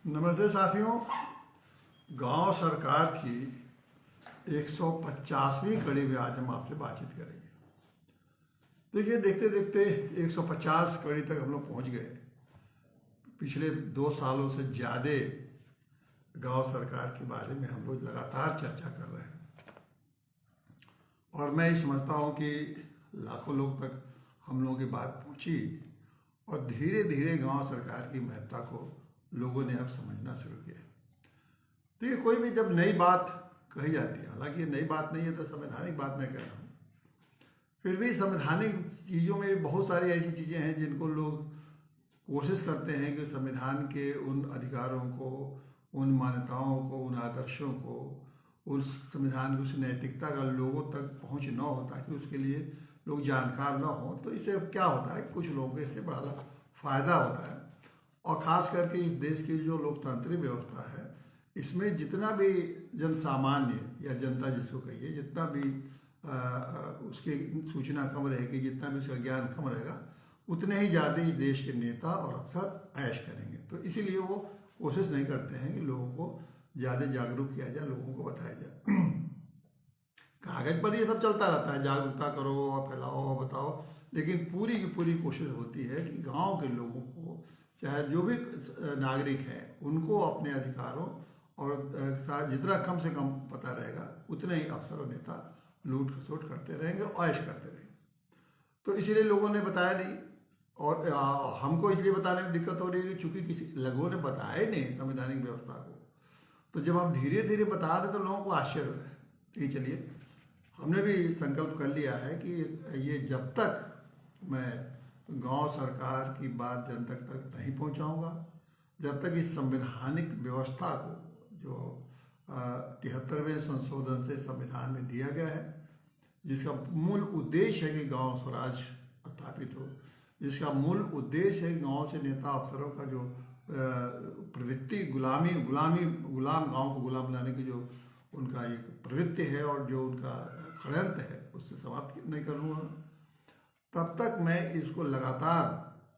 नमस्ते साथियों। गांव सरकार की 150वीं कड़ी में आज हम आपसे बातचीत करेंगे। देखिए, देखते देखते 150 कड़ी तक हम लोग पहुंच गए। पिछले 2 सालों से ज़्यादा गांव सरकार के बारे में हम लोग लगातार चर्चा कर रहे हैं और मैं ये समझता हूं कि लाखों लोग तक हम लोगों की बात पहुंची और धीरे धीरे गांव सरकार की महत्ता को लोगों ने अब समझना शुरू किया। देखिए, कोई भी जब नई बात कही जाती है, हालांकि ये नई बात नहीं है, तो संवैधानिक बात मैं कह रहा हूँ, फिर भी संवैधानिक चीज़ों में बहुत सारी ऐसी चीज़ें हैं जिनको लोग कोशिश करते हैं कि संविधान के उन अधिकारों को, उन मान्यताओं को, उन आदर्शों को, उस संविधान की उस नैतिकता का लोगों तक पहुँच न हो, ताकि उसके लिए लोग जानकार न हो। तो इससे क्या होता है, कुछ लोगों को इससे बड़ा फ़ायदा होता है। और ख़ास करके इस देश की जो लोकतांत्रिक व्यवस्था है, इसमें जितना भी जन सामान्य या जनता जिसको कहिए, जितना भी उसकी सूचना कम रहेगी, जितना भी उसका ज्ञान कम रहेगा, उतने ही ज़्यादा इस देश के नेता और अफसर ऐश करेंगे। तो इसीलिए वो कोशिश नहीं करते हैं कि लोगों को ज़्यादा जागरूक किया जाए, लोगों को बताया जाए। कागज़ पर ये सब चलता रहता है, जागरूकता करो और फैलाओ और बताओ, लेकिन पूरी की पूरी कोशिश होती है कि गांव के लोगों को, चाहे जो भी नागरिक हैं, उनको अपने अधिकारों और साथ जितना कम से कम पता रहेगा, उतने ही अफसर और नेता लूट खसोट करते रहेंगे और ऐश करते रहेंगे। तो इसीलिए लोगों ने बताया नहीं, और हमको इसलिए बताने में दिक्कत हो रही है कि चूंकि किसी लोगों ने बताया ही नहीं संवैधानिक व्यवस्था को, तो जब हम धीरे धीरे बता रहे तो लोगों को आश्चर्य हो रहा है। ठीक, चलिए, हमने भी संकल्प कर लिया है कि ये जब तक मैं गांव सरकार की बात जनता तक नहीं पहुंचाऊंगा, जब तक इस संवैधानिक व्यवस्था को, जो 73वें संशोधन से संविधान में दिया गया है, जिसका मूल उद्देश्य है कि गांव स्वराज स्थापित हो, जिसका मूल उद्देश्य है गांव से नेता अफसरों का जो प्रवृत्ति गुलाम गांव को गुलाम बनाने की जो उनका एक प्रवृत्ति है और जो उनका षड्यंत्र है, उससे समाप्त नहीं करूँगा, तब तक मैं इसको लगातार,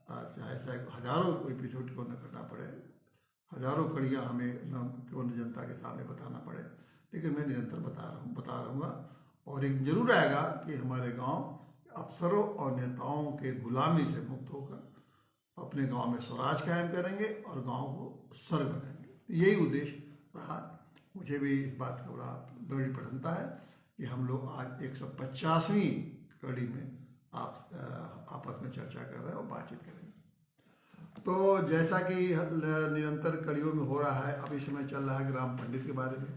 चाहे हजारों एपिसोड क्यों न करना पड़े, हजारों कड़ियाँ हमें क्यों न जनता के सामने बताना पड़े, लेकिन मैं निरंतर बता रहूँगा। और एक जरूर आएगा कि हमारे गांव अफसरों और नेताओं के गुलामी से मुक्त होकर अपने गांव में स्वराज कायम करेंगे और गांव को स्वर्ग बनाएंगे। यही उद्देश्य रहा। मुझे भी इस बात का बड़ी प्रसन्नता है कि हम लोग आज 150वीं कड़ी में आपस में चर्चा कर रहे हैं और बातचीत करेंगे। तो जैसा कि निरंतर कड़ियों में हो रहा है, अभी समय चल रहा है ग्राम पंडित के बारे में।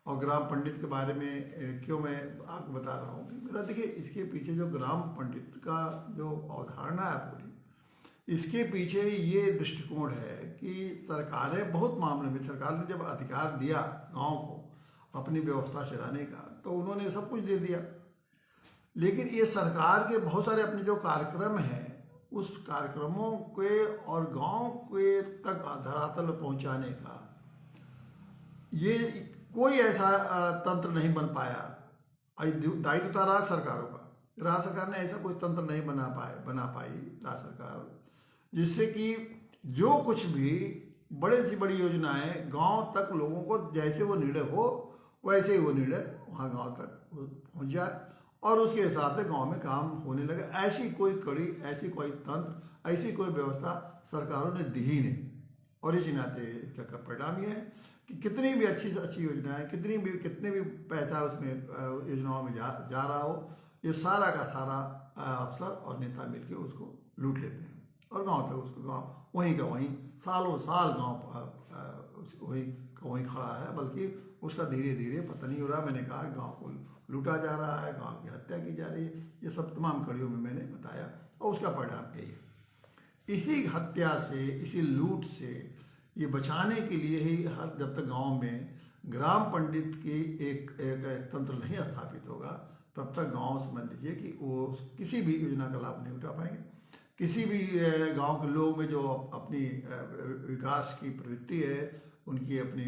और ग्राम पंडित के बारे में क्यों मैं आपको बता रहा हूँ कि मेरा, देखिए, इसके पीछे जो ग्राम पंडित का जो अवधारणा है पूरी, इसके पीछे ये दृष्टिकोण है कि सरकारें बहुत मामले में, सरकार ने जब अधिकार दिया गांव को अपनी व्यवस्था चलाने का, तो उन्होंने सब कुछ दे दिया, लेकिन ये सरकार के बहुत सारे अपने जो कार्यक्रम हैं, उस कार्यक्रमों के और गांव के तक धरातल पहुंचाने का ये कोई ऐसा तंत्र नहीं बन पाया। दायित्व था राज्य सरकारों का। राज्य सरकार ने ऐसा कोई तंत्र नहीं बना पाई राज्य सरकार, जिससे कि जो कुछ भी बड़े से बड़ी योजनाएं गांव तक लोगों को, जैसे वो निर्णय हो वैसे ही वो निर्णय वहाँ गांव तक पहुँच जाए और उसके हिसाब से गांव में काम होने लगे। ऐसी कोई कड़ी, ऐसी कोई तंत्र, ऐसी कोई व्यवस्था सरकारों ने दी ही नहीं। और इसी नाते इसका परिणाम ये है कि कितनी भी अच्छी योजनाएं, कितने भी पैसा उसमें योजनाओं में जा रहा हो, ये सारा का सारा अफसर और नेता मिलकर उसको लूट लेते हैं और गांव तक उसको, गांव वहीं का वहीं सालों साल गांव वहीं खड़ा है, बल्कि उसका धीरे धीरे पतन ही हो रहा है। मैंने कहा गांव को लूटा जा रहा है, गांव की हत्या की जा रही है, ये सब तमाम कड़ियों में मैंने बताया और उसका परिणाम यही है। इसी हत्या से, इसी लूट से ये बचाने के लिए ही जब तक गांव में ग्राम पंडित की एक तंत्र नहीं स्थापित होगा, तब तक गांव समझ लीजिए कि वो किसी भी योजना का लाभ नहीं उठा पाएंगे। किसी भी गांव के लोग में जो अपनी विकास की प्रवृत्ति है, उनकी अपनी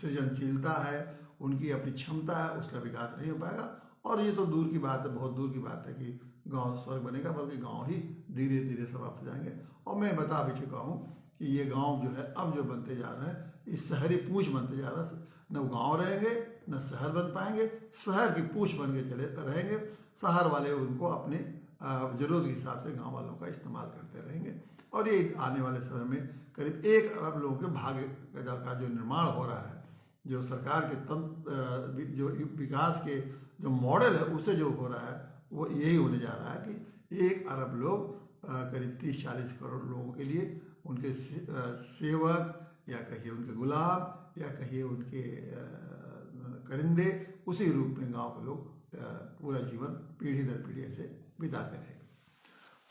सृजनशीलता है, उनकी अपनी क्षमता है, उसका विकास नहीं हो पाएगा। और ये तो दूर की बात है, बहुत दूर की बात है कि गांव स्वर्ग बनेगा, बल्कि गांव ही धीरे धीरे समाप्त हो जाएंगे। और मैं बता भी चुका हूँ कि ये गांव जो है अब जो बनते जा रहे हैं इस शहरी पूंछ बनते जा रहा है। न वो गाँव रहेंगे न शहर बन पाएंगे, शहर की पूंछ बन के चले रहेंगे। शहर वाले उनको अपने ज़रूरत के हिसाब से गांव वालों का इस्तेमाल करते रहेंगे। और ये आने वाले समय में करीब 1 अरब लोगों के भाग्य का जो निर्माण हो रहा है, जो सरकार के तंत्र जो विकास के जो मॉडल है उससे जो हो रहा है वो यही होने जा रहा है कि 1 अरब लोग करीब 30-40 करोड़ लोगों के लिए उनके सेवक या कहिए उनके गुलाम या कहिए उनके करिंदे उसी रूप में गांव के लोग पूरा जीवन पीढ़ी दर पीढ़ी ऐसे बिताते रहेंगे।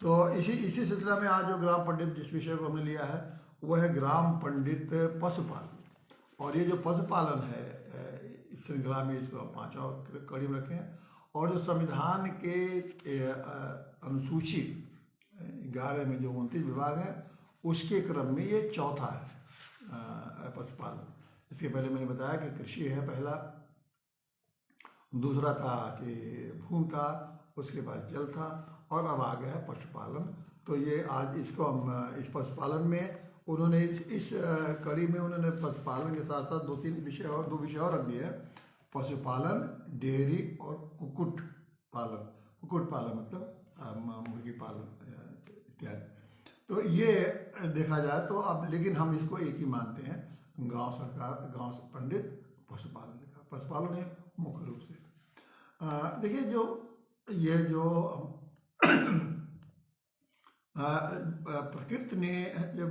तो इसी सिलसिला में आज जो ग्राम पंडित जिस विषय को हमने लिया है वह है ग्राम पंडित पशुपालन। और ये जो पशुपालन है इस श्रृंखला में इसको हम 5वां कड़ी में रखे हैं। और जो संविधान के अनुसूची 11 में जो 29 विभाग हैं उसके क्रम में ये चौथा है पशुपालन। इसके पहले मैंने बताया कि कृषि है पहला, दूसरा था कि भूमि था, उसके बाद जल था और अब आ गया है पशुपालन। तो ये आज इसको हम इस पशुपालन में उन्होंने इस कड़ी में उन्होंने पशुपालन के साथ साथ 2 विषय और रख दिए हैं। पशुपालन, डेयरी और कुक्कुट पालन। कुक्कुट पालन मतलब मुर्गी पालन इत्यादि। तो ये देखा जाए तो अब लेकिन हम इसको एक ही मानते हैं, गांव सरकार, गांव पंडित, पशुपालन का। पशुपालन है मुख्य रूप से। देखिए जो ये जो प्रकृति ने जब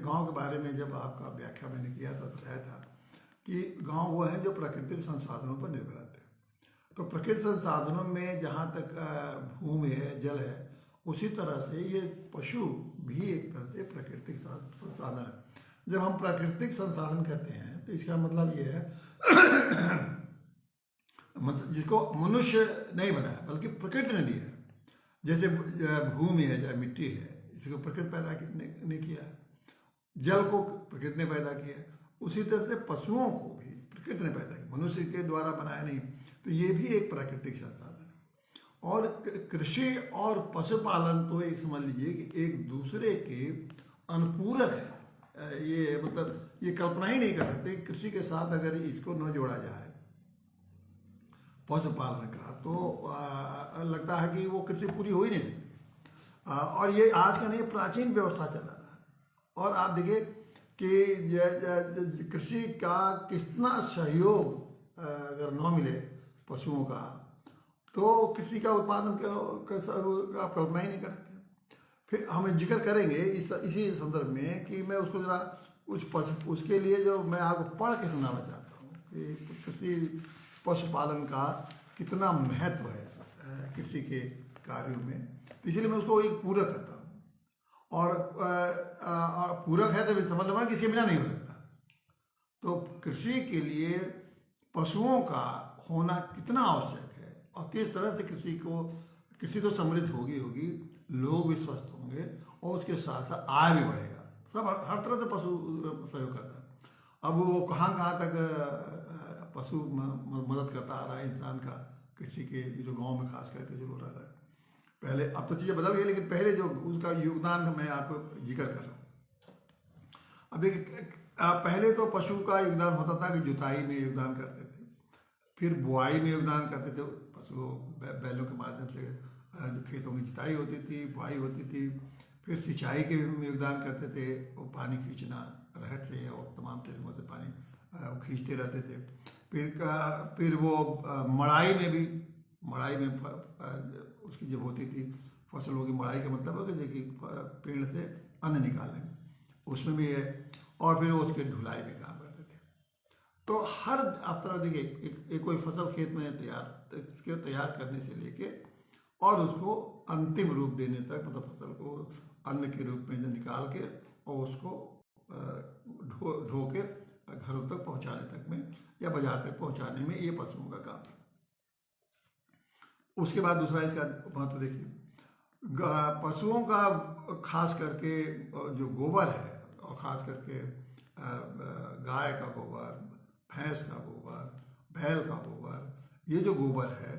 गांव के बारे में जब आपका व्याख्या मैंने किया तो बताया था कि गांव वो है जो प्राकृतिक संसाधनों पर निर्भर रहते हैं। तो प्राकृतिक संसाधनों में जहाँ तक भूमि है, जल है, उसी तरह से ये पशु भी एक तरह से प्राकृतिक संसाधन है। जब हम प्राकृतिक संसाधन कहते हैं तो इसका मतलब ये है मतलब जिसको मनुष्य नहीं बनाया बल्कि प्रकृति ने दिया है। जैसे भूमि है, चाहे मिट्टी है, इसको प्रकृति पैदा ने किया है। जल को प्रकृति ने पैदा किया है। उसी तरह से पशुओं को भी प्रकृति ने पैदा किया, मनुष्य के द्वारा बनाया नहीं। तो ये भी एक प्राकृतिक संसाधन है। और कृषि और पशुपालन तो एक समझ लीजिए कि एक दूसरे के अनुपूरक है। ये मतलब ये कल्पना ही नहीं कर सकते कृषि के साथ अगर इसको न जोड़ा जाए पशुपालन का, तो लगता है कि वो कृषि पूरी हो ही नहीं सकती। और ये आज का नहीं, प्राचीन व्यवस्था चला रहा है। और आप देखिए कि कृषि का कितना सहयोग अगर न मिले पशुओं का तो कृषि का उत्पादन का आप कल्पना ही नहीं कर सकते। फिर हम जिक्र करेंगे इसी संदर्भ में कि मैं उसको ज़रा उसके लिए जो मैं आपको पढ़ के सुनाना चाहता हूँ कि कृषि पशुपालन का कितना महत्व है कृषि के कार्यों में। तो इसलिए मैं उसको एक पूरक कहता हूँ। और पूरक है तो समझ लो कि इसके बिना नहीं हो सकता। तो कृषि के लिए पशुओं का होना कितना आवश्यक है और किस तरह से कृषि तो समृद्ध होगी, लोग भी स्वस्थ होंगे और उसके साथ साथ आय भी बढ़ेगा। सब हर तरह से पशु सहयोग करता है। अब वो कहाँ तक पशु मदद करता आ रहा है इंसान का कृषि के जो गांव में खास करके जो हो रहा है। पहले अब तो चीज़ें बदल गई, लेकिन पहले जो उसका योगदान मैं आपको जिक्र कर रहा हूँ। अब एक पहले तो पशु का योगदान होता था कि जुताई में योगदान करते थे, फिर बुआई में योगदान करते थे। पशु बैलों के माध्यम से खेतों की जुताई होती थी, बुआई होती थी। फिर सिंचाई के में योगदान करते थे, वो पानी खींचना रहट से और तमाम तरीकों से पानी खींचते रहते थे। फिर वो मड़ाई में उसकी जब होती थी फसलों की मड़ाई का मतलब है कि पेड़ से अन्न निकालें, उसमें भी है। और फिर वो उसके ढुलाई में काम करते थे। तो हर आप तरह देखिए एक कोई फसल खेत में तैयार करने से लेके और उसको अंतिम रूप देने तक, मतलब फसल को अन्न के रूप में निकाल के और उसको ढो के घरों तक पहुंचाने तक में या बाजार तक पहुंचाने में ये पशुओं का काम है। उसके बाद दूसरा इसका महत्व देखिए, पशुओं का खास करके जो गोबर है और खास करके गाय का गोबर, भैंस का गोबर, बैल का गोबर, ये जो गोबर है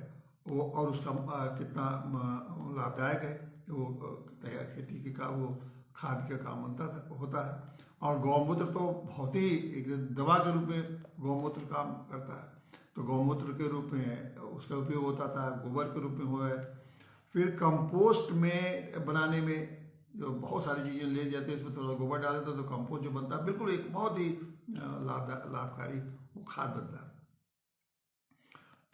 वो और उसका कितना लाभदायक है। वो तैयार खेती के का वो खाद का काम बनता था होता है। और गौमूत्र तो बहुत ही एक दवा के रूप में गौमूत्र काम करता है, तो गौमूत्र के रूप में उसका उपयोग होता था, गोबर के रूप में हुआ है। फिर कंपोस्ट में बनाने में जो बहुत सारी चीज़ें ले जाते हैं, इसमें थोड़ा गोबर डाल देते तो कंपोस्ट जो बनता है बिल्कुल एक बहुत ही लाभकारी वो खाद बनता है।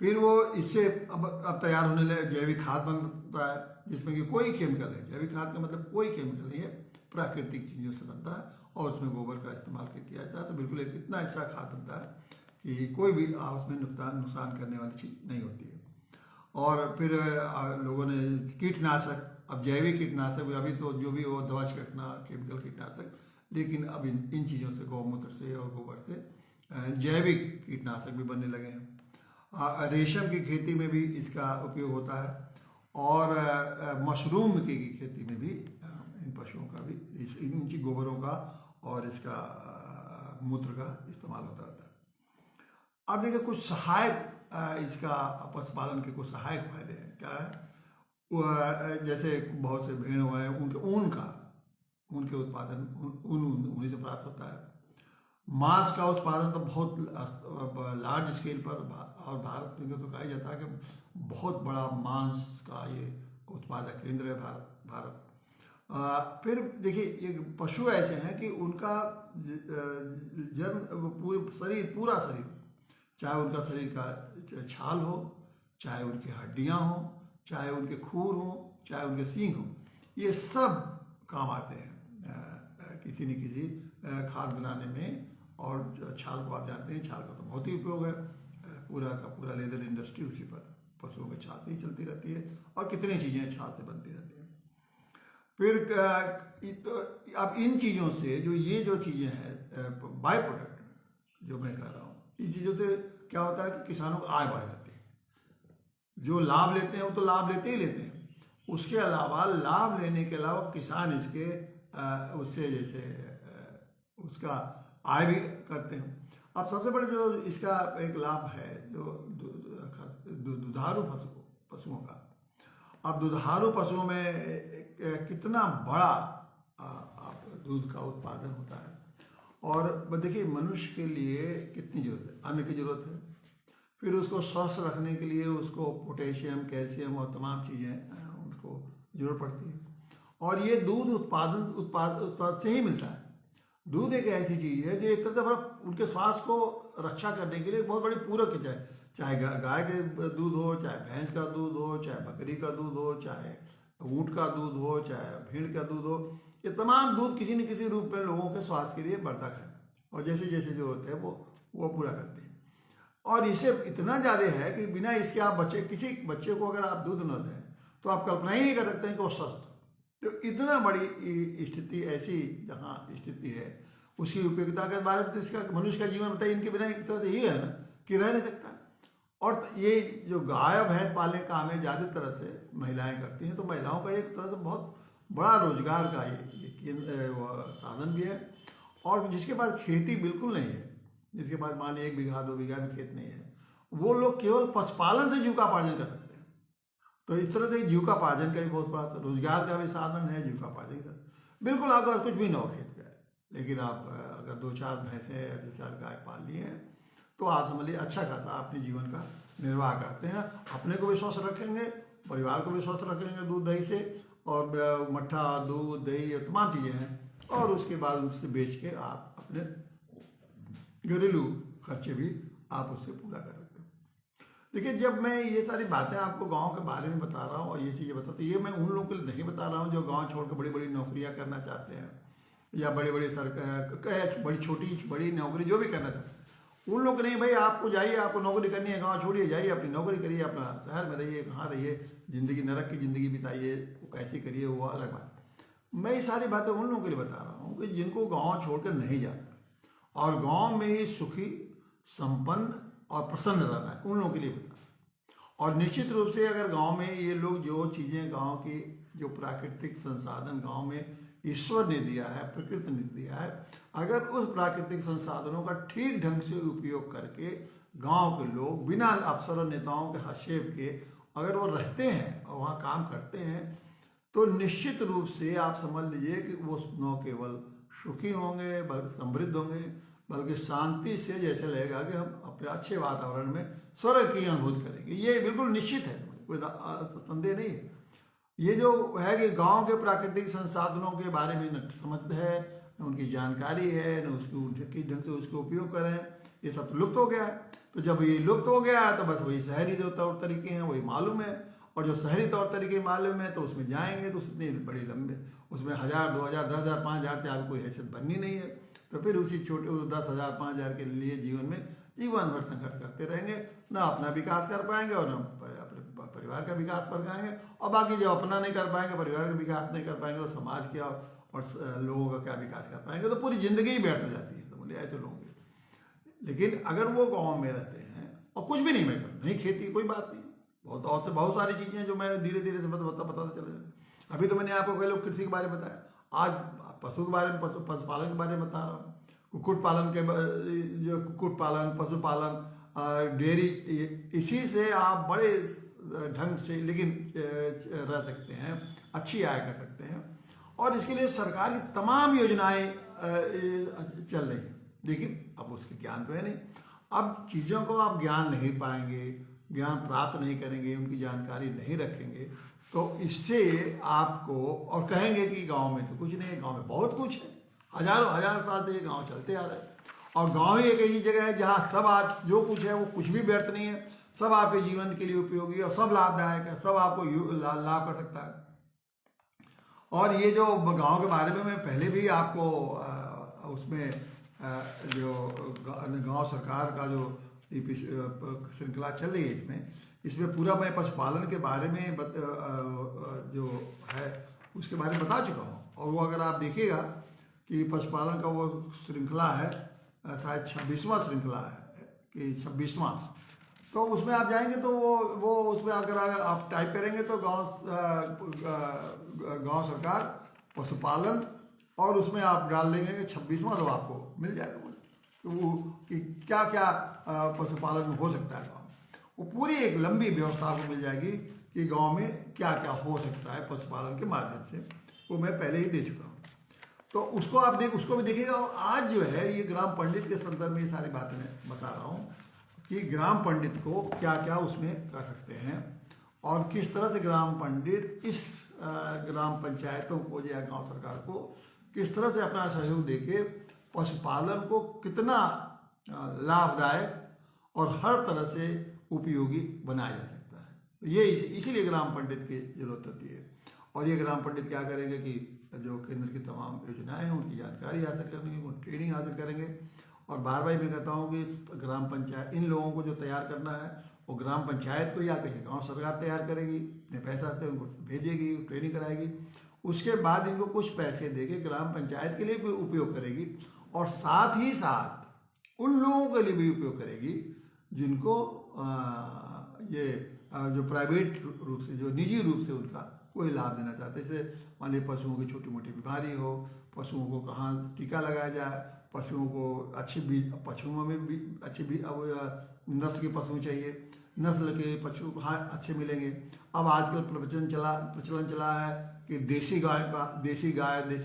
फिर वो इससे अब तैयार होने लगे जैविक खाद बनता है, जिसमें कि कोई केमिकल नहीं, जैविक खाद का मतलब कोई केमिकल नहीं है, प्राकृतिक चीज़ों से बनता है और उसमें गोबर का इस्तेमाल किया जाता है, तो बिल्कुल एक इतना अच्छा खाद बनता है कि कोई भी उसमें नुकसान करने वाली चीज़ नहीं होती है। और फिर लोगों ने कीटनाशक, अब जैविक कीटनाशक, अभी तो जो भी वो दवा छिड़कना केमिकल कीटनाशक, लेकिन अब इन चीज़ों से गौमूत्र से और गोबर से जैविक कीटनाशक भी बनने लगे हैं। रेशम की खेती में भी इसका उपयोग होता है और मशरूम की खेती में भी इन पशुओं का भी इनकी गोबरों का और इसका मूत्र का इस्तेमाल होता रहता है। अब देखिए कुछ सहायक इसका पशुपालन के कुछ सहायक फायदे हैं। क्या है, जैसे बहुत से भेड़ हुए हैं, उनके ऊन के उत्पादन उन्हीं से प्राप्त होता है। मांस का उत्पादन तो बहुत लार्ज स्केल पर और भारत में तो कहा जाता है कि बहुत बड़ा मांस का ये उत्पादक केंद्र है भारत। फिर देखिए एक पशु ऐसे हैं कि उनका जन्म पूरा शरीर, चाहे उनका शरीर का छाल हो, चाहे उनकी हड्डियां हो, चाहे उनके खूर हो, चाहे उनके सींग हो, ये सब काम आते हैं किसी न किसी खाद बनाने में। और छाल को आप जानते हैं, छाल का तो बहुत ही उपयोग है, पूरा का पूरा लेदर इंडस्ट्री उसी पर पशुओं के छाल से ही चलती रहती है और कितनी चीज़ें छाल से बनती रहती हैं। फिर तो अब इन चीज़ों से जो चीज़ें हैं बाय प्रोडक्ट जो मैं कह रहा हूँ, इन चीज़ों से क्या होता है कि किसानों को आय बढ़ जाती है। जो लाभ लेते हैं वो तो लाभ लेते ही लेते हैं, उसके अलावा लाभ लेने के अलावा किसान इसके उससे जैसे उसका आय भी करते हैं। अब सबसे बड़े जो इसका एक लाभ है जो दुधारू पशुओं का। अब दुधारू पशुओं में कितना बड़ा दूध का उत्पादन होता है, और देखिए मनुष्य के लिए कितनी जरूरत है, अन्न की जरूरत है। फिर उसको स्वस्थ रखने के लिए उसको पोटेशियम, कैल्शियम और तमाम चीज़ें उसको जरूरत पड़ती है, और ये दूध उत्पाद से ही मिलता है। दूध एक ऐसी चीज़ है जो एक तरह से बड़ा उनके स्वास्थ्य को रक्षा करने के लिए बहुत बड़ी पूरक है। चाहे गाय के दूध हो, चाहे भैंस का दूध हो, चाहे बकरी का दूध हो, चाहे ऊँट का दूध हो, चाहे भेड़ का दूध हो, ये तमाम दूध किसी न किसी रूप में लोगों के स्वास्थ्य के लिए वर्धक है और जैसे जैसे जरूरत है वो पूरा करते हैं। और इसे इतना ज़्यादा है कि बिना इसके आप किसी बच्चे को अगर आप दूध न दें तो आप कल्पना ही नहीं कर सकते हैं कि वो स्वस्थ। तो इतना बड़ी स्थिति ऐसी जहाँ स्थिति है, उसकी उपयोगिता के बारे में तो इसका मनुष्य का जीवन बताइए, इनके बिना एक तरह से ये है ना कि रह नहीं सकता। और ये जो गाय भैंस पालने का काम है ज़्यादा तरह से महिलाएं करती हैं, तो महिलाओं का एक तरह से बहुत बड़ा रोजगार का ये साधन भी है। और जिसके पास खेती बिल्कुल नहीं है, जिसके पास मान लीजिए 1 बीघा 2 बीघा भी खेत नहीं है, वो लोग केवल पशुपालन से जीविकापार्जन कर सकते हैं। तो इस तरह से जीविकापार्जन का भी बहुत बड़ा रोजगार का भी साधन है, जीविकापार्जन का। बिल्कुल आपका कुछ भी ना हो खेत का, लेकिन आप अगर 2-4 भैंसें या 2-4 गाय पाल लिए हैं तो आप समझ लीजिए अच्छा खासा अपने जीवन का निर्वाह करते हैं। अपने को भी स्वस्थ रखेंगे, परिवार को भी स्वस्थ रखेंगे दूध दही से, और मट्ठा दूध दही तमाम चीज़ें हैं, और उसके बाद उससे बेच के आप अपने घरेलू खर्चे भी आप उससे पूरा कर सकते हैं। देखिए जब मैं ये सारी बातें आपको गांव के बारे में बता रहा हूँ और ये चीज़ें बताता हूँ, ये मैं उन लोगों के लिए नहीं बता रहा हूँ जो गांव छोड़कर बड़ी बड़ी नौकरियाँ करना चाहते हैं या बड़ी बड़ी सरकार बड़ी छोटी बड़ी नौकरी जो भी करना चाहते हैं, उन लोग नहीं। भाई आपको जाइए, आपको नौकरी करनी है, गाँव छोड़िए, जाइए अपनी नौकरी करिए, अपना शहर में रहिए, कहाँ रहिए, ज़िंदगी नरक की ज़िंदगी बिताइए, वो कैसी करिए वो अलग बात। मैं ये सारी बातें उन लोगों के लिए बता रहा हूँ कि जिनको गाँव छोड़कर नहीं जाना और गाँव में ही सुखी संपन्न और प्रसन्न रहना है, उन लोगों के लिए बता। और निश्चित रूप से अगर गांव में ये लोग जो चीज़ें गांव की जो प्राकृतिक संसाधन गांव में ईश्वर ने दिया है, प्रकृति ने दिया है, अगर उस प्राकृतिक संसाधनों का ठीक ढंग से उपयोग करके गांव के लोग बिना अफसर और नेताओं के हस्तक्षेप के अगर वो रहते हैं और वहाँ काम करते हैं, तो निश्चित रूप से आप समझ लीजिए कि वो न केवल सुखी होंगे, बल्कि समृद्ध होंगे, बल्कि शांति से जैसे लगेगा कि हम अपने अच्छे वातावरण में स्वर्ग की अनुभूति करेंगे। ये बिल्कुल निश्चित है, कोई संदेह नहीं है। ये जो है कि गांव के प्राकृतिक संसाधनों के बारे में न समझते हैं, न उनकी जानकारी है, न उसको किस ढंग से उसको उपयोग करें, ये सब तो लुप्त हो गया है। तो जब ये लुप्त हो गया है तो बस वही शहरी जो तौर तरीके हैं वही मालूम है, और जो शहरी तौर तरीके मालूम है तो उसमें जाएंगे तो उतनी बड़ी लंबे उसमें 1000, 2000, 10,000, 5,000 से आपको कोई हैसियत बननी नहीं है। तो फिर उसी छोटे 10,000, 5,000 के लिए जीवन भर संघर्ष करते रहेंगे, ना अपना विकास कर पाएंगे और न अपने परिवार का विकास कर पाएंगे। और बाकी जब अपना नहीं कर पाएंगे, परिवार का विकास नहीं कर पाएंगे, तो समाज क्या और लोगों का क्या विकास कर पाएंगे। तो पूरी जिंदगी ही बैठ जाती है। तो बोले ऐसे लोग। लेकिन अगर वो गाँव में रहते हैं और कुछ भी नहीं मैं कर नहीं खेती, कोई बात नहीं, बहुत सारी चीज़ें जो मैं धीरे धीरे से बताता चले। अभी तो मैंने आपको कई लोग कृषि के बारे में बताया, आज पशु के बारे में पशुपालन के बारे में बता रहा हूँ। कुक्कुट पालन के जो कुक्कुट पालन, पशुपालन, डेयरी, इसी से आप बड़े ढंग से लेकिन रह सकते हैं, अच्छी आय कर सकते हैं। और इसके लिए सरकार की तमाम योजनाएं चल रही हैं, लेकिन अब उसके ज्ञान तो है नहीं। अब चीज़ों को आप ज्ञान नहीं पाएंगे, ज्ञान प्राप्त नहीं करेंगे, उनकी जानकारी नहीं रखेंगे, तो इससे आपको और कहेंगे कि गांव में तो कुछ नहीं है। गांव में बहुत कुछ है, हजारों हजार साल से ये गांव चलते आ रहे हैं। और गांव ही एक ऐसी जगह है जहाँ सब आज जो कुछ है वो कुछ भी व्यर्थ नहीं है, सब आपके जीवन के लिए उपयोगी है और सब लाभदायक है, सब आपको लाभ कर सकता है। और ये जो गांव के बारे में मैं पहले भी आपको उसमें जो गांव सरकार का जो श्रृंखला चल रही है, इसमें पूरा मैं पशुपालन के बारे में जो है उसके बारे में बता चुका हूँ। और वो अगर आप देखिएगा कि पशुपालन का वो श्रृंखला है, शायद 26वां श्रृंखला है कि 26वां, तो उसमें आप जाएंगे तो वो उसमें अगर आप टाइप करेंगे तो गांव सरकार पशुपालन और उसमें आप डाल देंगे 26वां, तो आपको मिल जाएगा वो कि क्या क्या पशुपालन में हो सकता है गाँव में। वो पूरी एक लंबी व्यवस्था आपको मिल जाएगी कि गांव में क्या क्या हो सकता है पशुपालन के माध्यम से, वो मैं पहले ही दे चुका हूँ। तो उसको आप उसको भी देखिएगा। और आज जो है ये ग्राम पंडित के संदर्भ में ये सारी बातें मैं बता रहा हूँ कि ग्राम पंडित को क्या क्या उसमें कर सकते हैं और किस तरह से ग्राम पंडित इस ग्राम पंचायतों को या गांव सरकार को किस तरह से अपना सहयोग देके पशुपालन को कितना लाभदायक और हर तरह से उपयोगी बनाया जा सकता है। तो ये इसीलिए ग्राम पंडित की जरूरत होती है। और ये ग्राम पंडित क्या करेंगे कि जो केंद्र की तमाम योजनाएं हैं उनकी जानकारी हासिल करेंगे, उनको ट्रेनिंग हासिल करेंगे। और बार बार मैं कहता हूँ कि ग्राम पंचायत इन लोगों को जो तैयार करना है वो ग्राम पंचायत को या कहीं गांव सरकार तैयार करेगी, अपने पैसा से उनको भेजेगी, ट्रेनिंग कराएगी। उसके बाद इनको कुछ पैसे देके ग्राम पंचायत के लिए भी उपयोग करेगी और साथ ही साथ उन लोगों के लिए भी उपयोग करेगी जिनको ये जो प्राइवेट रूप से, जो निजी रूप से उनका कोई लाभ देना चाहते हैं। जैसे मान लीजिए पशुओं की छोटी मोटी बीमारी हो, पशुओं को कहाँ टीका लगाया जाए, पशुओं को पशुओं में भी अच्छी अब नस्ल के पशु चाहिए, नस्ल के पशु कहाँ अच्छे मिलेंगे। अब आजकल प्रचलन चला है कि देसी गाय देसी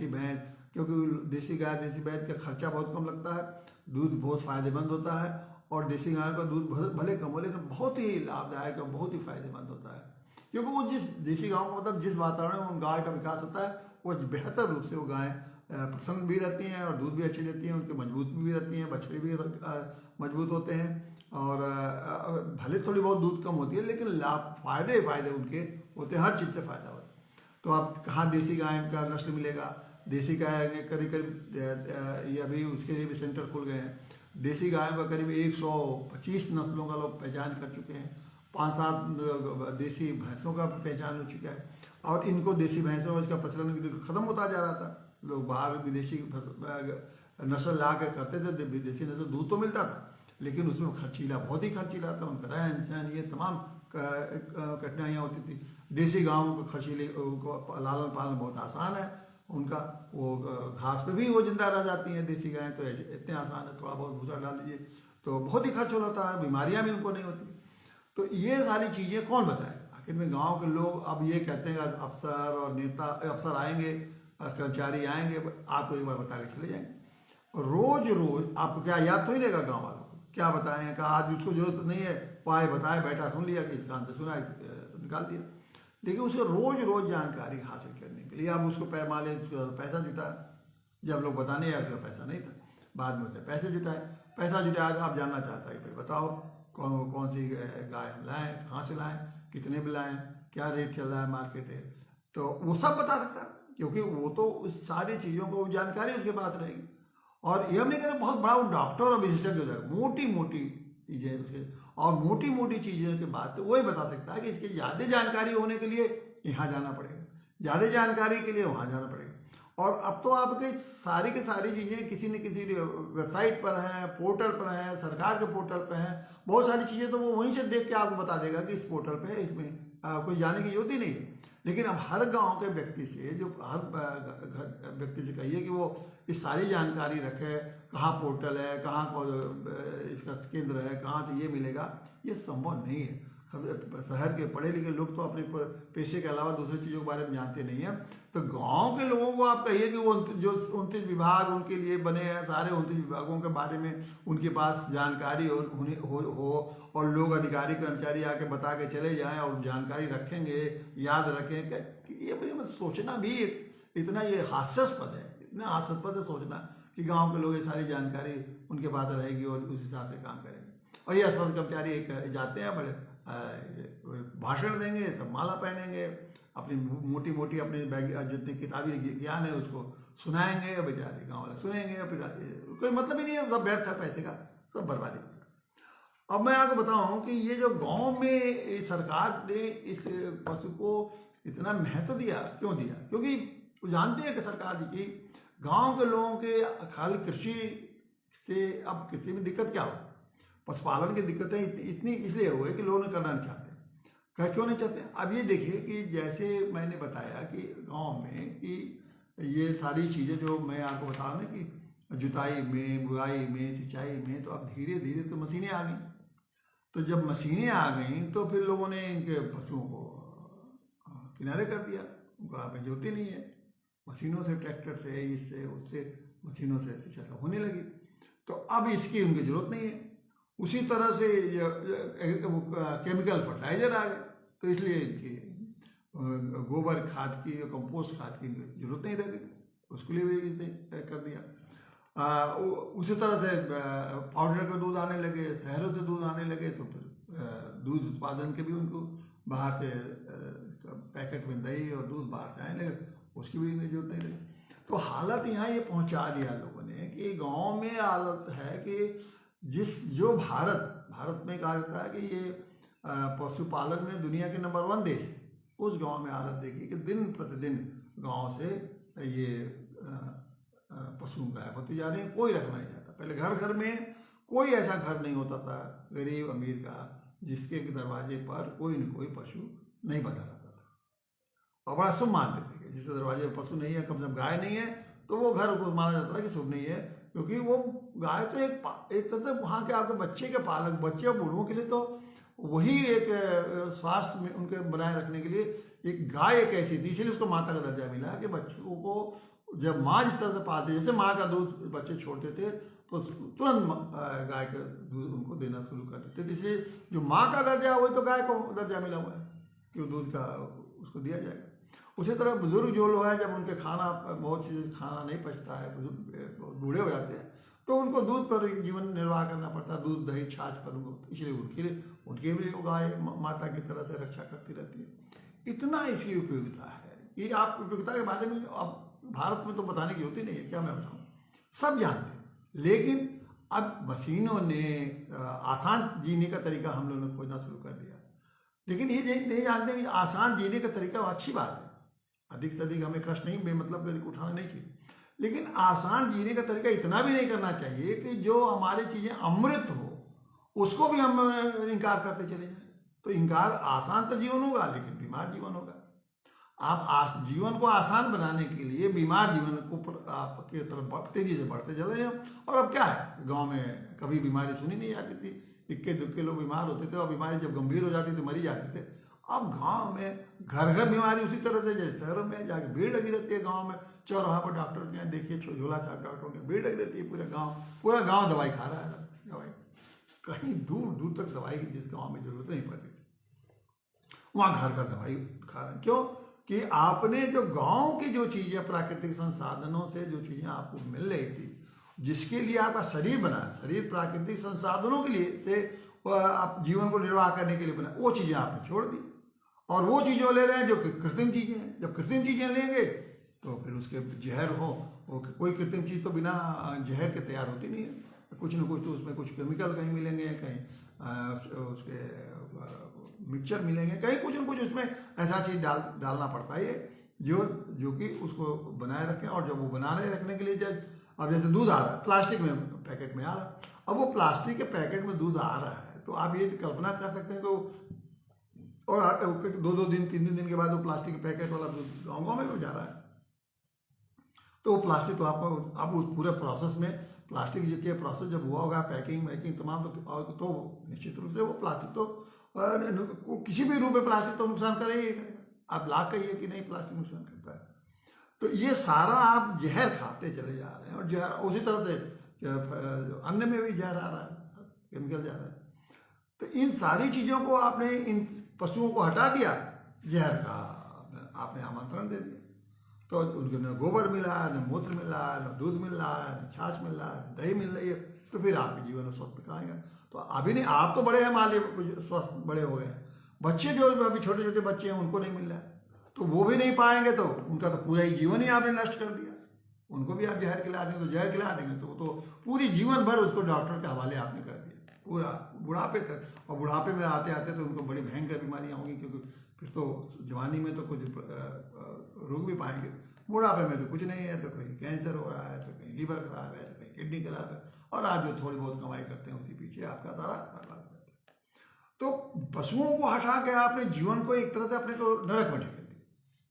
भैंस, क्योंकि देसी गाय देसी भैंस का खर्चा बहुत कम लगता है, दूध बहुत फायदेमंद होता है और देसी गाय का दूध भले कम हो लेकिन बहुत ही लाभदायक और बहुत ही फायदेमंद होता है। क्योंकि वो जिस देशी गाँव का मतलब जिस वातावरण में उन गाय का विकास होता है वो बेहतर रूप से वो गाय प्रसन्न भी रहती हैं और दूध भी अच्छी देती हैं, उनके मजबूत भी रहती हैं, बछड़े भी मजबूत होते हैं। और भले थोड़ी बहुत दूध कम होती है लेकिन फायदे उनके होते हैं, हर चीज़ से फ़ायदा होता है। तो आप कहाँ देसी गाय का नस्ल मिलेगा? देसी गाय करीब ये अभी उसके लिए भी सेंटर खुल गए हैं। देसी गायों का करीब 125 नस्लों का लोग पहचान कर चुके हैं, 5-7 देसी भैंसों का पहचान हो चुका है। और इनको देसी भैंसों का प्रचलन खत्म होता जा रहा था, लोग बाहर विदेशी नस्ल ला के करते थे, विदेशी नस्ल दूध तो मिलता था लेकिन उसमें बहुत ही खर्चीला था, उनका रहन सहन ये तमाम कठिनाइयाँ होती थी। देसी गाँवों को खर्चीले लालन पालन बहुत आसान है उनका, वो घास पे भी वो जिंदा रह जाती हैं देसी गायें, तो इतने आसान है, थोड़ा बहुत भूसा डाल दीजिए तो बहुत ही खर्च होता है, बीमारियाँ भी उनको नहीं होती। तो ये सारी चीज़ें कौन बताए? आखिर में गांव के लोग अब ये कहते हैं अफसर और नेता अफसर आएंगे कर्मचारी आएंगे, आपको एक बार बता के चले जाएंगे। रोज रोज आपको क्या याद तो ही रहेगा गाँव वालों को, क्या बताएं कि आज उसको जरूरत नहीं है, पाए बताए बैठा सुन लिया कि इस कान से सुना निकाल दिया। लेकिन उसे रोज रोज जानकारी हासिल करने के लिए आप उसको मान लें पैसा जुटाए, जब लोग बताने आए उसका पैसा नहीं था, बाद में उसने पैसा जुटाया तो आप जानना चाहता है कि भाई बताओ कौन कौन सी गाय हम लाएँ, कहाँ से लाएँ, कितने में लाएँ, क्या रेट चल रहा है मार्केट है, तो वो सब बता सकता है, क्योंकि वो तो उस सारी चीज़ों को जानकारी उसके पास रहेगी। और ये हम नहीं कह रहे बहुत बड़ा वो डॉक्टर और विशेषज्ञ हो जाएगा, मोटी मोटी चीज़ें उसके, और मोटी मोटी चीज़ों के बाद तो वही बता सकता है कि इसकी ज़्यादा जानकारी होने के लिए यहाँ जाना पड़ेगा, ज़्यादा जानकारी के लिए वहाँ जाना पड़ेगा। और अब तो आपके सारी की सारी चीज़ें किसी न किसी वेबसाइट पर हैं, पोर्टल पर हैं, सरकार के पोर्टल पर हैं, बहुत सारी चीज़ें तो वो वहीं से देख के आपको बता देगा कि इस पोर्टल पे है, इसमें कोई जाने की जरूरत ही नहीं है। लेकिन अब हर गांव के व्यक्ति से, जो हर व्यक्ति से कहिए कि वो इस सारी जानकारी रखे, कहाँ पोर्टल है, कहाँ इसका केंद्र है, कहाँ से ये मिलेगा, ये संभव नहीं है। शहर के पढ़े लिखे लोग तो अपने पेशे के अलावा दूसरी चीज़ों के बारे में जानते नहीं हैं। तो गांव के लोगों को आप कहिए कि वो जो 29 विभाग उनके लिए बने हैं, सारे 29 विभागों के बारे में उनके पास जानकारी हो और लोग अधिकारी कर्मचारी आके बता के चले जाएं और जानकारी रखेंगे, याद रखें कि ये सोचना भी इतना ये हास्यास्पद है, इतना हास्यास्पद है सोचना कि गाँव के लोग ये सारी जानकारी उनके पास रहेगी और उस हिसाब से काम करेंगे। और ये अस्पताल कर्मचारी जाते हैं, बड़े भाषण देंगे, तब माला पहनेंगे, अपनी मोटी मोटी अपने जितनी किताबी ज्ञान है उसको सुनाएंगे, बेचारे गाँव वाले सुनेंगे, फिर कोई मतलब ही नहीं है, सब बैठ था पैसे का, सब बर्बादी। अब मैं आपको बताऊं कि ये जो गांव में सरकार ने इस पशु को इतना महत्व दिया, क्यों दिया? क्योंकि वो जानते हैं कि सरकार जी की गांव के लोगों के खाली कृषि से, अब कृषि में दिक्कत क्या हो, पशुपालन की दिक्कतें इतनी इसलिए हो गई कि लोग करना नहीं चाहते। क्यों नहीं चाहते? अब ये देखिए कि जैसे मैंने बताया कि गांव में कि ये सारी चीज़ें जो मैं आपको बता रहा हूँ ना कि जुताई में, बुआई में, सिंचाई में, तो अब धीरे धीरे तो मशीनें आ गई। तो जब मशीनें आ गई तो फिर लोगों ने इनके पशुओं को किनारे कर दिया, उनको आप जरूरत ही नहीं है। मशीनों से, ट्रैक्टर से, इससे उससे मशीनों से सिंचाई होने लगी, तो अब इसकी उनकी जरूरत नहीं है। उसी तरह से केमिकल फर्टिलाइजर आ गए, तो इसलिए इनकी गोबर खाद की, कंपोस्ट खाद की जरूरत नहीं रह गई, उसके लिए भी इसे कर दिया। उसी तरह से पाउडर का दूध आने लगे, शहरों से दूध आने लगे, तो फिर दूध उत्पादन के भी उनको बाहर से पैकेट में दही और दूध बाहर से आने लगे, उसकी भी जरूरत नहीं लगी। तो हालत यहाँ ये पहुँचा दिया लोगों ने कि गाँव में हालत है कि जो भारत में कहा जाता है कि ये पशुपालन में दुनिया के नंबर 1 देश है, उस गांव में हालत देखी कि दिन प्रतिदिन गांव से ये पशु गायब होते जा रहे हैं, कोई रखना नहीं चाहता। पहले घर घर में कोई ऐसा घर नहीं होता था गरीब अमीर का जिसके दरवाजे पर कोई न कोई पशु नहीं बंधा रहता था, और बड़ा शुभ मानते थे कि जिसके दरवाजे पर पशु नहीं है, कम से कम गाय नहीं है, तो वो घर को माना जाता था कि शुभ नहीं है, क्योंकि वो गाय तो एक तरह से वहाँ के आपके बच्चे के पालक, बच्चे और बूढ़ों के लिए तो वही एक स्वास्थ्य में उनके बनाए रखने के लिए एक गाय एक ऐसी थी, इसलिए उसको माता का दर्जा मिला कि बच्चों को जब माँ जिस तरह से पालती, जैसे माँ का दूध बच्चे छोड़ते थे तो तुरंत गाय का दूध उनको देना शुरू कर देते थे, इसलिए जो माँ का दर्जा है वही तो गाय को दर्जा मिला हुआ है कि दूध का उसको दिया जाएगा। उसी तरह बुजुर्ग जो लोग हैं, जब उनके बहुत चीज़ खाना नहीं पचता है, बुजुर्ग बूढ़े हो जाते हैं, तो उनको दूध पर जीवन निर्वाह करना पड़ता है, दूध दही छाछ पर उनको, इसलिए उनके भी गाय माता की तरह से रक्षा करती रहती है। इतना इसकी उपयोगिता है कि आप उपयोगिता के बारे में अब भारत में तो बताने की होती नहीं है, क्या मैं बताऊँ, सब जानते हैं। लेकिन अब मशीनों ने आसान जीने का तरीका हम लोगों ने खोजना शुरू कर दिया, लेकिन ये नहीं जानते कि आसान जीने का तरीका अच्छी बात है, अधिक से अधिक हमें कष्ट नहीं बेमतलब उठाना नहीं चाहिए, लेकिन आसान जीने का तरीका इतना भी नहीं करना चाहिए कि जो हमारी चीज़ें अमृत हो उसको भी हम इनकार करते चले जाएं। तो इनकार, आसान तो जीवन होगा लेकिन बीमार जीवन होगा। आप जीवन को आसान बनाने के लिए बीमार जीवन को आपके तरफ तेजी से बढ़ते चले जाएं। और अब क्या है, गाँव में कभी बीमारी सुनी नहीं जाती थी, इक्के दुक्के लोग बीमार होते थे, और बीमारी जब गंभीर हो जाती थी मरी जाते थे। अब गांव में घर घर बीमारी उसी तरह से जैसे शहरों में जाके भीड़ लगी रहती है। गांव में चौराहा पर डॉक्टर के यहाँ देखिए, झोला छाप डॉक्टरों की भीड़ लगी रहती है। पूरा गांव दवाई खा रहा है। दवाई कहीं दूर दूर तक दवाई की जिस गाँव में जरूरत नहीं पड़ती, वहाँ घर घर दवाई खा रहे हैं। क्यों? कि आपने जो गांव की जो चीज़ें प्राकृतिक संसाधनों से जो चीज़ें आपको मिल रही थी, जिसके लिए आपका शरीर बना, शरीर प्राकृतिक संसाधनों के लिए से आप जीवन को निर्वाह करने के लिए बना, वो चीज़ें आपने छोड़ दी और वो चीज़ें ले रहे हैं जो कृत्रिम चीज़ें हैं। जब कृत्रिम चीज़ें लेंगे तो फिर उसके जहर हो, वो कोई कृत्रिम चीज़ तो बिना जहर के तैयार होती नहीं है। कुछ न कुछ तो उसमें कुछ केमिकल कहीं मिलेंगे, कहीं उसके मिक्सचर मिलेंगे, कहीं कुछ न कुछ उसमें ऐसा चीज़ डालना पड़ता है जो कि उसको बनाए रखें। और जब वो बनाने रखने के लिए अब जैसे दूध आ रहा है प्लास्टिक में पैकेट में आ रहा है, अब वो प्लास्टिक के पैकेट में दूध आ रहा है तो आप ये कल्पना कर सकते हैं। तो और 2-2 दिन 3-3 दिन के बाद वो प्लास्टिक के पैकेट वाला दूध गाँव में जा रहा है। तो वो प्लास्टिक तो आपको अब उस पूरे प्रोसेस में प्लास्टिक के प्रोसेस जब हुआ होगा, पैकिंग वैकिंग तमाम, तो निश्चित रूप से वो प्लास्टिक तो किसी भी रूप में प्लास्टिक तो नुकसान करेगा ही करेगा। आप लाख कहिए कि नहीं, प्लास्टिक नुकसान करता है। तो ये सारा आप जहर खाते चले जा रहे हैं और जहर उसी तरह से अन्न में भी जहर आ रहा है, केमिकल जा रहा है। तो इन सारी चीज़ों को आपने इन पशुओं को हटा दिया, जहर का आपने आमंत्रण दे दिया। तो उनको न गोबर मिला, न मूत्र मिला, न दूध मिल रहा है, न छाछ मिल रहा है, दही मिल रही है, तो फिर आपके जीवन में स्वस्थ कहाँ आएगा? तो अभी नहीं, आप तो बड़े हैं, मान लीजिए कुछ स्वस्थ बड़े हो गए हैं, बच्चे जो अभी छोटे छोटे बच्चे हैं उनको नहीं मिल रहा है, तो वो भी नहीं पाएंगे, तो उनका तो पूरा ही जीवन ही आपने नष्ट कर दिया। उनको भी आप जहर खिला देंगे, तो जहर खिला देंगे तो वो तो पूरी जीवन भर उसको डॉक्टर के हवाले आपने कर दिया, पूरा बुढ़ापे तक। और बुढ़ापे में आते आते तो उनको बड़ी भयंकर बीमारियाँ होंगी, क्योंकि फिर तो जवानी में तो कुछ रोग भी पाएंगे, बुढ़ापे में तो कुछ नहीं है, तो कहीं कैंसर हो रहा है, तो कहीं लीवर खराब है, तो कहीं किडनी खराब है, और आप जो थोड़ी बहुत कमाई करते हैं उसी पीछे आपका सारा बर्बाद करते हैं। तो पशुओं को हटा के आपने जीवन को एक तरह से अपने को नरक में ढकेल दिया,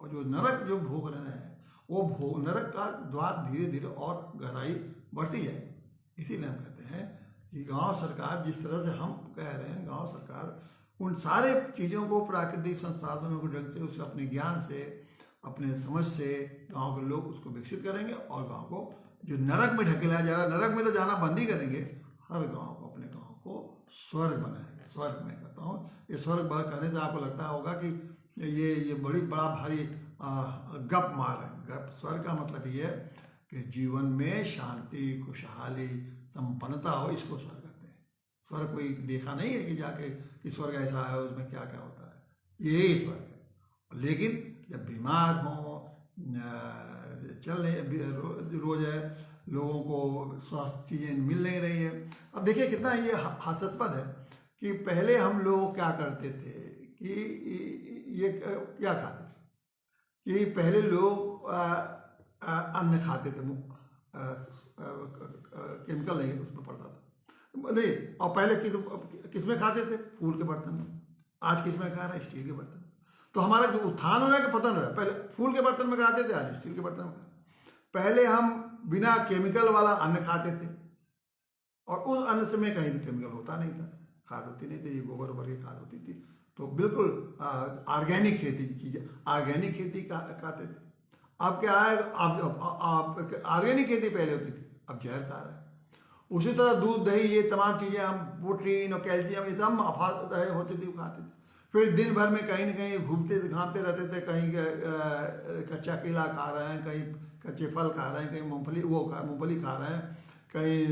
और जो नरक जो भोग रहे हैं वो नरक का द्वार धीरे धीरे और गहराई बढ़ती जाएगी। इसीलिए हम कहते हैं कि गांव सरकार, जिस तरह से हम कह रहे हैं, गांव सरकार उन सारे चीज़ों को प्राकृतिक संसाधनों के ढंग से, उसके अपने ज्ञान से, अपने समझ से गांव के लोग उसको विकसित करेंगे, और गांव को जो नरक में ढकेला जा रहा है, नरक में तो जाना बंद ही करेंगे, हर गांव को, अपने गांव को स्वर्ग बनाएंगे। स्वर्ग मैं कहता हूँ, ये स्वर्ग कहने से आपको लगता होगा कि ये बड़ा भारी गप मार है। गप, स्वर्ग का मतलब ये है कि जीवन में शांति, खुशहाली, संपन्नता हो, इसको स्वर्ग कहते हैं। स्वर्ग कोई देखा नहीं है कि जाके कि स्वर्ग ऐसा है, उसमें क्या क्या होता है, यही स्वर्ग है। लेकिन जब बीमार हो, चल नहीं रोज है, लोगों को स्वास्थ्य चीज़ें मिल नहीं रही है। अब देखिए कितना ये हास्यास्पद है कि पहले हम लोग क्या करते थे कि ये क्या खाते थे कि पहले लोग अन्न खाते थे, केमिकल नहीं उसमें पड़ता था नहीं। और पहले किस में खाते थे? फूल के बर्तन में। आज किस में खा रहे हैं? स्टील के बर्तन। तो हमारा जो उत्थान हो रहा है कि पतन हो रहा है, पहले फूल के बर्तन में खाते थे, आज स्टील के बर्तन में खाते। पहले हम बिना केमिकल वाला अन्न खाते थे, और उस अन्न से में कहीं केमिकल होता नहीं था, खाद होती नहीं थी, गोबर वोबर की खाद होती थी, तो बिल्कुल ऑर्गेनिक खेती की चीज़ें, ऑर्गेनिक खेती खाते थे। अब क्या है, आप ऑर्गेनिक खेती पहले होती थी, अब जहर खा रहे हैं। उसी तरह दूध, दही, ये तमाम चीज़ें, हम प्रोटीन और कैल्शियम, ये सब आफात होती थी, वो खाते थे। फिर दिन भर में कहीं ना कहीं घूमते घामते रहते थे, कहीं कच्चा केला खा रहे हैं, कहीं कच्चे फल खा रहे हैं, कहीं मूंगफली खा रहे हैं, कहीं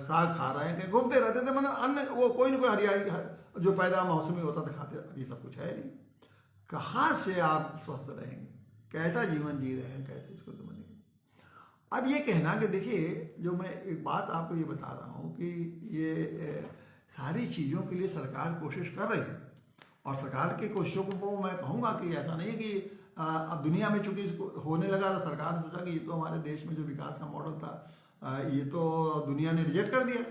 साग खा रहे हैं, कहीं घूमते रहते थे। मतलब अन्न वो कोई ना कोई हरियाली जो पैदा मौसमी होता था खाते। ये सब कुछ है नहीं, कहाँ से आप स्वस्थ रहेंगे? कैसा जीवन जी रहे हैं? कैसे इसको समझेंगे? अब ये कहना कि देखिए, जो मैं एक बात आपको ये बता रहा हूँ कि ये सारी चीज़ों के लिए सरकार कोशिश कर रही है, और सरकार की कोशिशों को मैं कहूँगा कि ऐसा नहीं है कि अब दुनिया में चूंकि इसको होने लगा तो सरकार ने सोचा कि ये तो हमारे देश में जो विकास का मॉडल था, ये तो दुनिया ने रिजेक्ट कर दिया।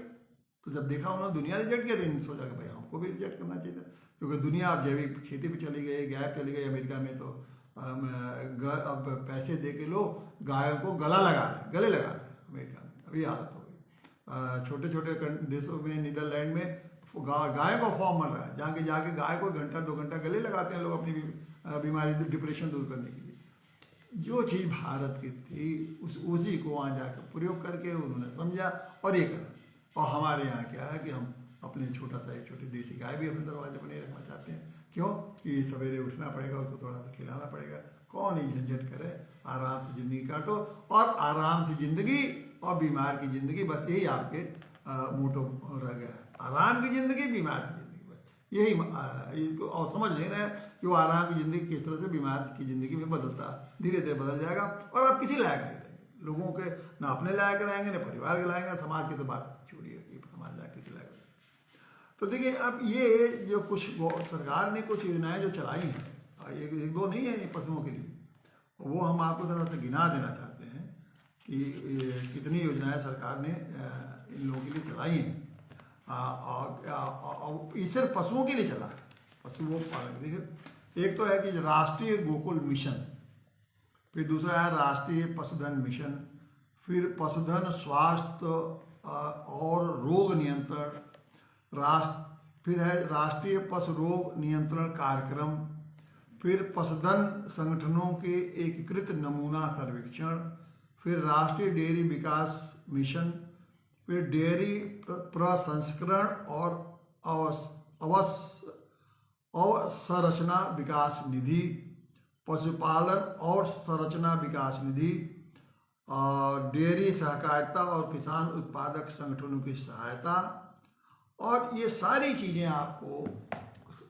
तो जब देखा उन्होंने दुनिया रिजेक्ट किया, तो सोचा कि भाई हमको भी रिजेक्ट करना चाहिए था, क्योंकि दुनिया अब जैविक खेती पे चली गई, गाय चली गई। अमेरिका में तो अब पैसे दे के लोग गायों को गले लगा रहे हैं अमेरिका में। अभी हालत हो गई। छोटे छोटे देशों में, नीदरलैंड में गाय का फॉर्म बन रहा है, जहाँ के जाके गाय को घंटा 2 घंटा गले लगाते हैं लोग अपनी बीमारी डिप्रेशन दूर करने के लिए। जो चीज़ भारत की थी उसी को वहाँ जाकर प्रयोग करके उन्होंने समझा और ये करा। और हमारे यहाँ क्या है कि हम अपने छोटा सा एक छोटी देसी गाय भी अपने दरवाजे पर नहीं रखना चाहते हैं। क्यों कि सवेरे उठना पड़ेगा, उसको थोड़ा सा खिलाना पड़ेगा, कौन ही झंझट करे, आराम से ज़िंदगी काटो और आराम से ज़िंदगी और बीमार की ज़िंदगी, बस यही आपके मोटो रह गया है। आराम की ज़िंदगी, बीमार की ज़िंदगी, बस यही इसको। और समझ नहीं रहे कि वो आराम की ज़िंदगी किस तरह से बीमार की ज़िंदगी में बदलता, धीरे धीरे बदल जाएगा और आप किसी लायक नहीं रहेंगे। लोगों के ना अपने लायक रहेंगे, ना परिवार के लायक, समाज की तो बात छोड़िए कि समाज लायक किसी लायक। तो देखिए अब ये जो कुछ सरकार ने कुछ योजनाएं जो चलाई हैं, एक दो नहीं है पशुओं के लिए, वो हम आपको थोड़ा सा गिना देना चाहते हैं कि कितनी योजनाएं सरकार ने इन लोगों के लिए चलाई हैं। और ये सिर्फ पशुओं के लिए चला है, पशुओं पालन। देखिए एक तो है कि राष्ट्रीय गोकुल मिशन, फिर दूसरा है राष्ट्रीय पशुधन मिशन, फिर पशुधन स्वास्थ्य और रोग नियंत्रण, फिर है राष्ट्रीय पशु रोग नियंत्रण कार्यक्रम, फिर पशुधन संगठनों के एकीकृत नमूना सर्वेक्षण, फिर राष्ट्रीय डेयरी विकास मिशन, फिर डेयरी प्रसंस्करण और अवसंरचना विकास निधि, पशुपालन और संरचना विकास निधि, डेयरी सहकारिता और किसान उत्पादक संगठनों की सहायता। और ये सारी चीज़ें आपको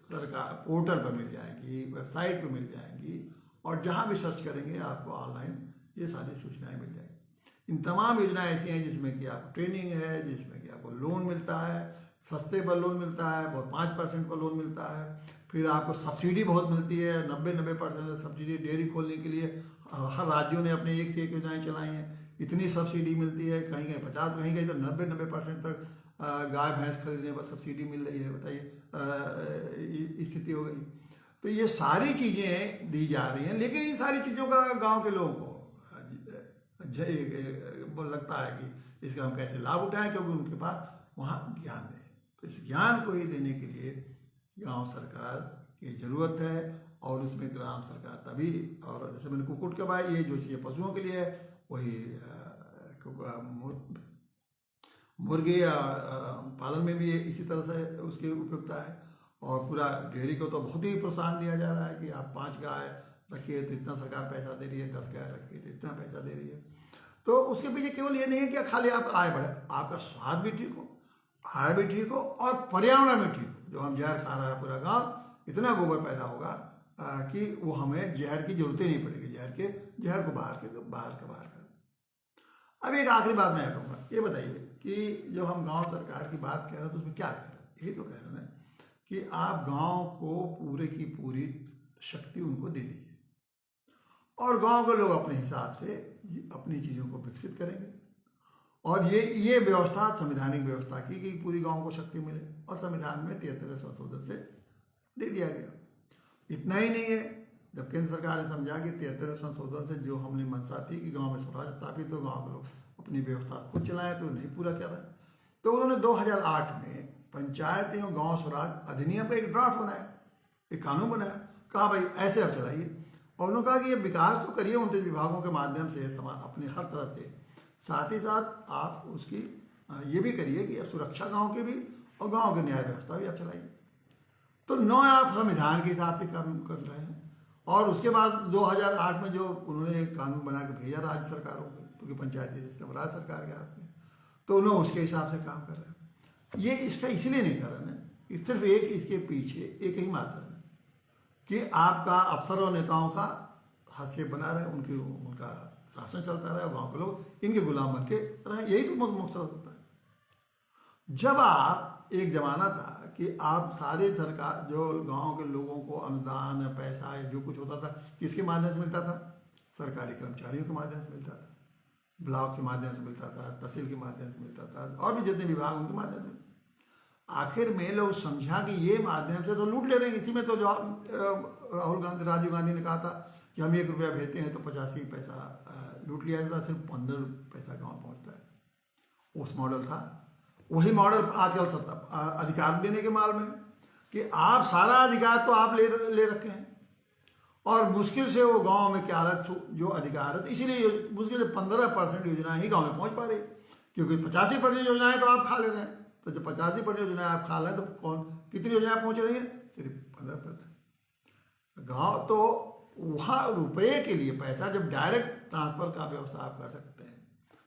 सरकार पोर्टल पर मिल जाएंगी, वेबसाइट पर मिल जाएंगी, और जहाँ भी सर्च करेंगे आपको ऑनलाइन ये सारी सूचनाएं मिल जाएंगी। इन तमाम योजनाएं ऐसी हैं जिसमें कि आपको ट्रेनिंग है, जिसमें कि आपको लोन मिलता है, सस्ते पर लोन मिलता है, बहुत 5% पर लोन मिलता है, फिर आपको सब्सिडी बहुत मिलती है, 90% सब्सिडी डेयरी खोलने के लिए। हर राज्यों ने अपने एक से एक योजनाएं चलाई हैं, इतनी सब्सिडी मिलती है, कहीं कहीं 50, कहीं कहीं तो 90% तक गाय भैंस खरीदने पर सब्सिडी मिल रही है। बताइए स्थिति हो गई। तो ये सारी चीज़ें दी जा रही हैं, लेकिन इन सारी चीज़ों का गांव के लोगों को लगता है कि इसका हम कैसे लाभ उठाएं, क्योंकि उनके पास वहाँ ज्ञान है। तो इस ज्ञान को ही देने के लिए गांव सरकार की ज़रूरत है, और उसमें ग्राम सरकार तभी। और जैसे मैंने कुक्कुट के बाद ये जो चीज़ें पशुओं के लिए है, वही मुर्गी पालन में भी इसी तरह से उसकी उपयोगिता है। और पूरा डेयरी को तो बहुत ही प्रोत्साहन दिया जा रहा है कि आप 5 गाय रखिए तो इतना सरकार पैसा दे रही है, 10 गाय रखिए तो इतना पैसा दे रही है। तो उसके पीछे केवल ये नहीं है कि खाली आप आय बढ़े, आपका स्वास्थ्य भी ठीक हो, आय भी ठीक हो, और पर्यावरण भी ठीक हो। जो हम जहर खा रहा है पूरा गाँव, इतना गोबर पैदा होगा कि वो हमें जहर की जरूरत ही नहीं पड़ेगी। जहर को बाहर कर। अब एक आखिरी बात मैं कहूँगा, ये बताइए कि जो हम गांव सरकार की बात कह रहे हैं तो उसमें क्या कह रहे हैं? यही तो कह रहे हैं कि आप गांव को पूरे की पूरी शक्ति उनको दे दीजिए, और गांव के लोग अपने हिसाब से अपनी चीज़ों को विकसित करेंगे। और ये व्यवस्था संवैधानिक व्यवस्था की कि पूरी गांव को शक्ति मिले, और संविधान में 73वें संशोधन से दे दिया गया। इतना ही नहीं है, जब केंद्र सरकार ने समझा कि 73वें संशोधन से जो हमने मंशा थी कि गांव में स्वराज स्थापित हो, गांव के लोग अपनी व्यवस्था खुद चलाएं, तो नहीं पूरा कर रहे हैं। तो उन्होंने 2008 में पंचायत एवं गांव स्वराज अधिनियम का एक ड्राफ्ट बनाया, एक कानून बनाया, कहा भाई ऐसे आप चलाइए। और उन्होंने कहा कि ये विकास तो करिए 29 विभागों के माध्यम से अपने हर तरह से, साथ ही साथ आप उसकी ये भी करिए कि सुरक्षा गाँव की भी और गाँव की न्याय व्यवस्था भी आप चलाइए। तो 9 आप संविधान के हिसाब से काम कर रहे हैं। और उसके बाद 2008 में जो उन्होंने कानून बना के भेजा राज्य सरकारों को, क्योंकि पंचायती सिस्टम राज्य सरकार के हाथ में, तो उन्होंने उसके हिसाब से काम कर रहे हैं। ये इसका इसलिए नहीं कर रहे हैं कि सिर्फ इसके पीछे एक ही मात्रा है कि आपका अफसर और नेताओं का हस्तक्षेप बना रहे, उनका शासन चलता रहे, गाँव के लोग इनके गुलाम बन के रहे। यही तो मकसद होता है। जब आप एक ज़माना था कि आप सारे सरकार जो गांव के लोगों को अनुदान पैसा जो कुछ होता था किसके माध्यम से मिलता था? सरकारी कर्मचारियों के माध्यम से मिलता था, ब्लॉक के माध्यम से मिलता था, तहसील के माध्यम से मिलता था, और भी जितने विभाग उनके माध्यम से। आखिर में लोग समझा कि ये माध्यम से तो लूट ले रहे हैं। इसी में तो जो राजीव गांधी ने कहा था कि हम 1 रुपया भेजते हैं तो 85 पैसा लूट लिया जाता, सिर्फ 15 पैसा गाँव पहुँचता है। उस मॉडल था। वही मॉडल आजकल अधिकार देने के माल में है कि आप सारा अधिकार तो आप ले रखे हैं, और मुश्किल से वो गांव में क्या हालत जो अधिकार है, इसीलिए मुश्किल से 15% योजनाएं ही गांव में पहुंच पा रही है, क्योंकि 85% योजनाएं तो आप खा ले रहे हैं। तो जब 85% योजनाएं आप खा रहे हैं तो कितनी योजनाएं पहुंच रही है? सिर्फ 15%। गाँव तो वहाँ रुपये के लिए पैसा जब डायरेक्ट ट्रांसफर का व्यवस्था आप कर सकते हैं,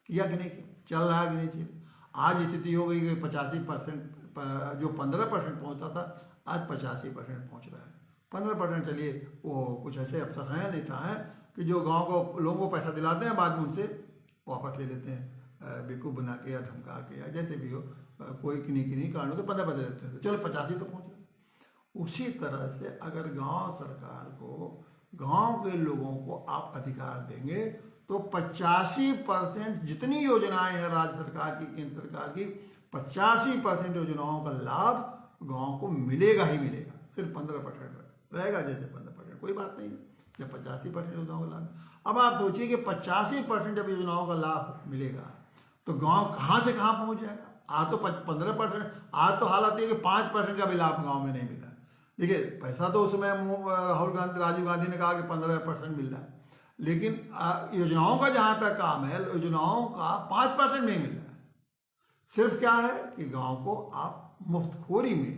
किया कि नहीं किया, चल रहा है कि नहीं चल। आज स्थिति हो गई कि 85% जो 15% पहुँचता था आज 85% पहुँच रहा है। 15% चलिए वो कुछ ऐसे अफसर हैं, नेता हैं कि जो गांव को लोगों को पैसा दिलाते हैं, बाद में उनसे वापस ले लेते हैं, बेवकूफ़ बना के या धमका के या जैसे भी हो, कोई किन्हीं कारणों तो 15 बदल देते हैं, चलो 85 तो पहुँच रहे। उसी तरह से अगर गांव सरकार को, गांव के लोगों को आप अधिकार देंगे तो 85% जितनी योजनाएं हैं राज्य सरकार की, केंद्र सरकार की, 85% योजनाओं का लाभ गांव को मिलेगा ही मिलेगा। सिर्फ 15% रहेगा, जैसे 15% कोई बात नहीं है, जब 85% योजनाओं का लाभ। अब आप सोचिए कि 85% जब योजनाओं का लाभ मिलेगा तो गांव कहाँ से कहाँ पहुँच जाएगा। आज तो 15%, आज तो हालत है कि 5% का भी लाभ गाँव में नहीं मिला है। देखिए पैसा तो उसमें राहुल गांधी, राजीव गांधी ने कहा कि 15% मिल रहा है, लेकिन योजनाओं का जहाँ तक काम है, योजनाओं का 5% नहीं मिल रहा है। सिर्फ क्या है कि गांव को आप मुफ्तखोरी में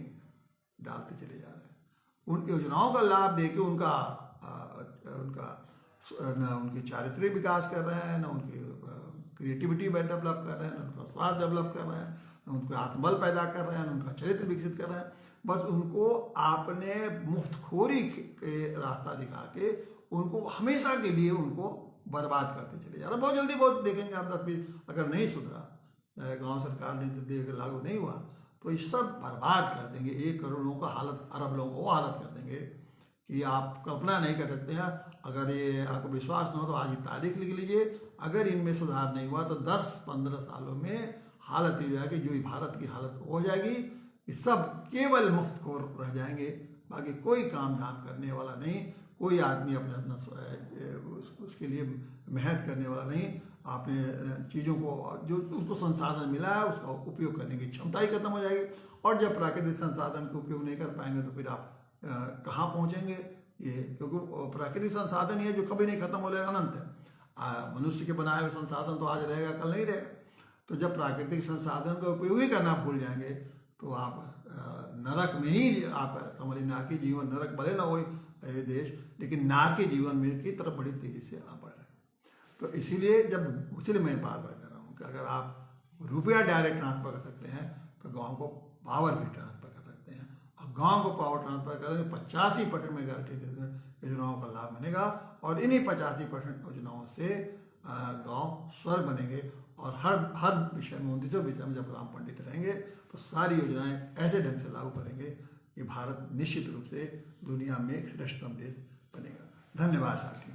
डालते चले जा रहे हैं। उन योजनाओं का लाभ देके उनकी चारित्र्य विकास कर रहे हैं, न उनकी क्रिएटिविटी डेवलप कर रहे हैं, न उनका स्वास्थ्य डेवलप कर रहे हैं, न उनका आत्मबल पैदा कर रहे हैं, न उनका चरित्र विकसित कर रहे हैं। बस उनको आपने मुफ्तखोरी के रास्ता दिखा के उनको हमेशा के लिए उनको बर्बाद करते चले जा रहे हैं। बहुत जल्दी बहुत देखेंगे आप 10-20, अगर नहीं सुधरा, गांव सरकार ने लागू नहीं हुआ तो ये सब बर्बाद कर देंगे। 1 करोड़ लोगों का हालत, अरब लोगों को वो हालत कर देंगे कि आप कल्पना नहीं कर सकते हैं। अगर ये आपको विश्वास न हो तो आज की तारीख लिख लीजिए, अगर इनमें सुधार नहीं हुआ तो 10-15 सालों में हालत ये हो जाएगी, जो भारत की हालत हो जाएगी कि सब केवल मुफ्तखोर रह जाएंगे, बाकी कोई काम धाम करने वाला नहीं, कोई आदमी अपना उसके लिए मेहनत करने वाला नहीं। आपने चीज़ों को जो उसको संसाधन मिला है उसका उपयोग करने की क्षमता ही खत्म हो जाएगी, और जब प्राकृतिक संसाधन का उपयोग नहीं कर पाएंगे तो फिर आप कहाँ पहुँचेंगे ये, क्योंकि प्राकृतिक संसाधन ये जो कभी नहीं खत्म हो जाएगा, अनंत है। मनुष्य के बनाए हुए संसाधन तो आज रहेगा, कल नहीं रहेगा। तो जब प्राकृतिक संसाधन का उपयोग ही करना भूल जाएंगे तो आप नरक में ही आप समझ ना कि जीवन नरक भले ना हो ये देश, लेकिन नार के जीवन में की तरफ बड़ी तेजी से आ बढ़ रहे हैं। तो इसीलिए मैं बार बार कर रहा हूँ कि अगर आप रुपया डायरेक्ट ट्रांसफर कर सकते हैं तो गांव को पावर भी ट्रांसफर कर सकते हैं, और गांव को पावर ट्रांसफर करें तो 85% में गारंटी देते हैं योजनाओं का लाभ मिलेगा, और इन्हीं 85% योजनाओं से गांव स्वर्ग बनेंगे। और हर विषय में 29 विषय में जब राम पंडित रहेंगे तो सारी योजनाएं ऐसे ढंग से लागू करेंगे कि भारत निश्चित रूप से दुनिया में एक श्रेष्ठतम देश बनेगा। धन्यवाद साथी।